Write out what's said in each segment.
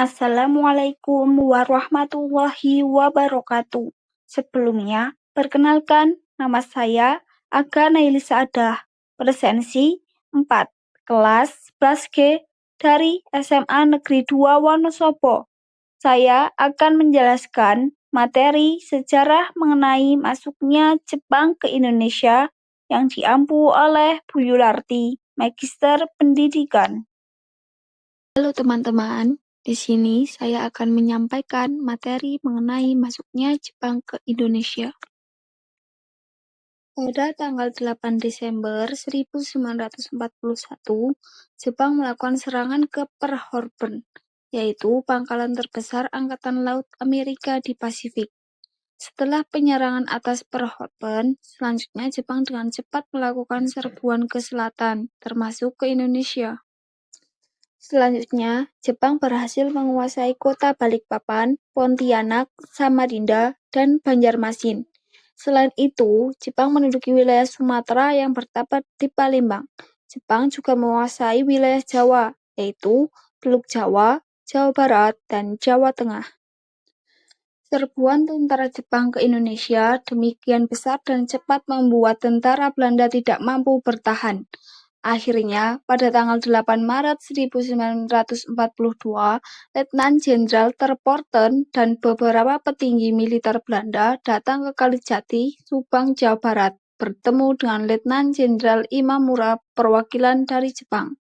Assalamualaikum warahmatullahi wabarakatuh. Sebelumnya, perkenalkan nama saya Aga Nailisa Adah, presensi 4, kelas 11G dari SMA Negeri 2 Wonosobo. Saya akan menjelaskan materi sejarah mengenai masuknya Jepang ke Indonesia yang diampu oleh Bu Yularti, Magister Pendidikan. Halo teman-teman, di sini saya akan menyampaikan materi mengenai masuknya Jepang ke Indonesia. Pada tanggal 8 Desember 1941, Jepang melakukan serangan ke Pearl Harbor, yaitu pangkalan terbesar Angkatan Laut Amerika di Pasifik. Setelah penyerangan atas Pearl Harbor, selanjutnya Jepang dengan cepat melakukan serbuan ke selatan, termasuk ke Indonesia. Selanjutnya, Jepang berhasil menguasai kota Balikpapan, Pontianak, Samarinda, dan Banjarmasin. Selain itu, Jepang menduduki wilayah Sumatera yang bertempat di Palembang. Jepang juga menguasai wilayah Jawa, yaitu Teluk Jawa, Jawa Barat, dan Jawa Tengah. Serbuan tentara Jepang ke Indonesia demikian besar dan cepat membuat tentara Belanda tidak mampu bertahan. Akhirnya, pada tanggal 8 Maret 1942, Letnan Jenderal Terporten dan beberapa petinggi militer Belanda datang ke Kalijati, Subang, Jawa Barat, bertemu dengan Letnan Jenderal Imamura, perwakilan dari Jepang.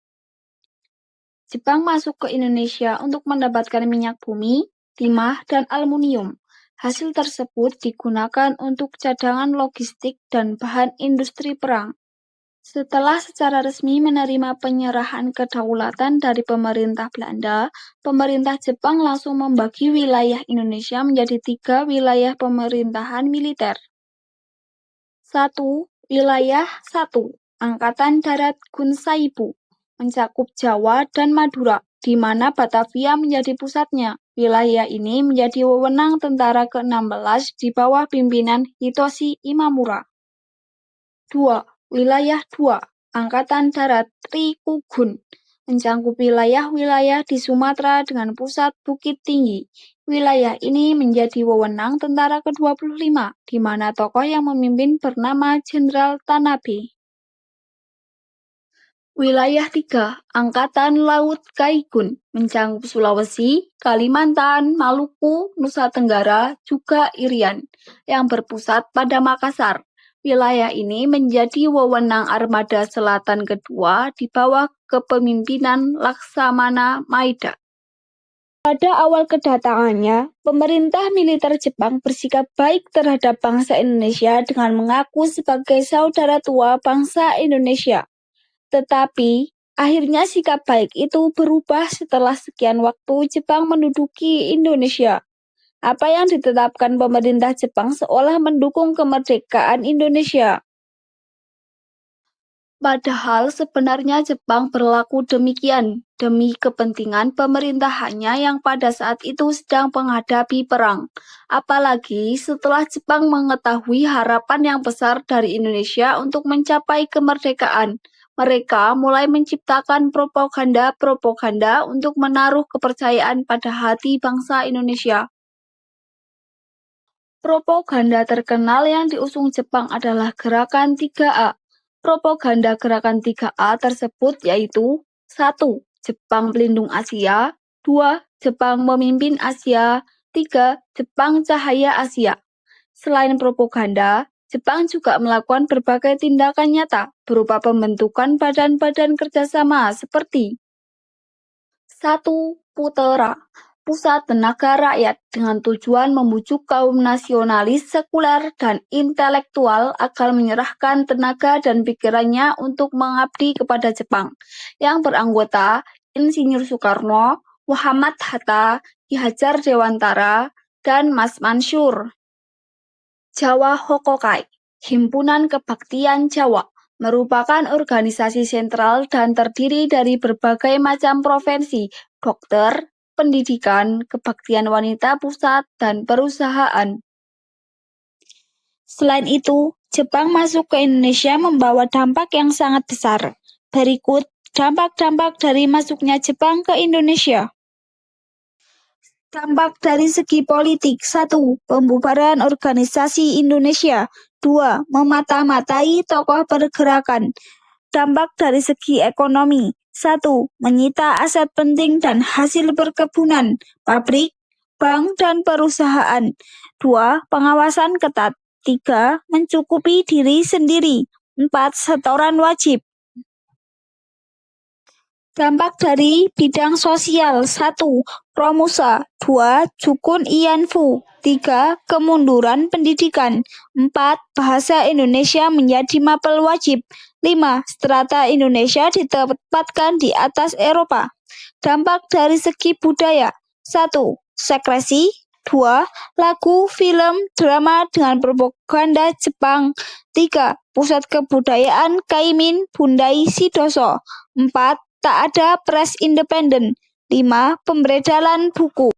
Jepang masuk ke Indonesia untuk mendapatkan minyak bumi, timah, dan aluminium. Hasil tersebut digunakan untuk cadangan logistik dan bahan industri perang. Setelah secara resmi menerima penyerahan kedaulatan dari pemerintah Belanda, pemerintah Jepang langsung membagi wilayah Indonesia menjadi 3 wilayah pemerintahan militer. 1. Wilayah 1. Angkatan Darat Gunsaibu, mencakup Jawa dan Madura, di mana Batavia menjadi pusatnya. Wilayah ini menjadi wewenang tentara ke-16 di bawah pimpinan Hitoshi Imamura. 2. Wilayah 2. Angkatan Darat Rikugun, mencakup wilayah-wilayah di Sumatera dengan pusat Bukit Tinggi. Wilayah ini menjadi wewenang tentara ke-25, di mana tokoh yang memimpin bernama Jenderal Tanabe. Wilayah 3. Angkatan Laut Kaigun, mencakup Sulawesi, Kalimantan, Maluku, Nusa Tenggara, juga Irian, yang berpusat pada Makassar. Wilayah ini menjadi wewenang Armada Selatan kedua di bawah kepemimpinan Laksamana Maeda. Pada awal kedatangannya, pemerintah militer Jepang bersikap baik terhadap bangsa Indonesia dengan mengaku sebagai saudara tua bangsa Indonesia. Tetapi, akhirnya sikap baik itu berubah setelah sekian waktu Jepang menduduki Indonesia. Apa yang ditetapkan pemerintah Jepang seolah mendukung kemerdekaan Indonesia. Padahal sebenarnya Jepang berlaku demikian demi kepentingan pemerintahannya yang pada saat itu sedang menghadapi perang. Apalagi setelah Jepang mengetahui harapan yang besar dari Indonesia untuk mencapai kemerdekaan. Mereka mulai menciptakan propaganda untuk menaruh kepercayaan pada hati bangsa Indonesia. Propaganda terkenal yang diusung Jepang adalah Gerakan 3A. Propaganda Gerakan 3A tersebut yaitu 1. Jepang pelindung Asia, 2. Jepang memimpin Asia, 3. Jepang cahaya Asia. Selain propaganda, Jepang juga melakukan berbagai tindakan nyata berupa pembentukan badan-badan kerjasama seperti 1. Putera, pusat tenaga rakyat dengan tujuan membujuk kaum nasionalis sekuler dan intelektual agar menyerahkan tenaga dan pikirannya untuk mengabdi kepada Jepang, yang beranggota Insinyur Soekarno, Muhammad Hatta, Ki Hajar Dewantara, dan Mas Mansur. Jawa Hokokai, Himpunan Kebaktian Jawa, merupakan organisasi sentral dan terdiri dari berbagai macam profesi, dokter, pendidikan, kebaktian wanita pusat, dan perusahaan. Selain itu, Jepang masuk ke Indonesia membawa dampak yang sangat besar. Berikut dampak-dampak dari masuknya Jepang ke Indonesia. Dampak dari segi politik. 1. Pembubaran organisasi Indonesia. 2. Memata-matai tokoh pergerakan. Dampak dari segi ekonomi. 1. Menyita aset penting dan hasil perkebunan, pabrik, bank, dan perusahaan. 2. Pengawasan ketat. 3. Mencukupi diri sendiri. 4. Setoran wajib. Dampak dari bidang sosial. 1. Romusa. 2. Jukun Ianfu. 3. Kemunduran pendidikan. 4. Bahasa Indonesia menjadi mapel wajib. 5. Strata Indonesia ditempatkan di atas Eropa. Dampak dari segi budaya. 1. Sekresi. 2. Lagu, film, drama dengan propaganda Jepang. 3. Pusat kebudayaan Kaimin Bundai Sidoso. 4. Tak ada pres independen. 5. Pemberedalan buku.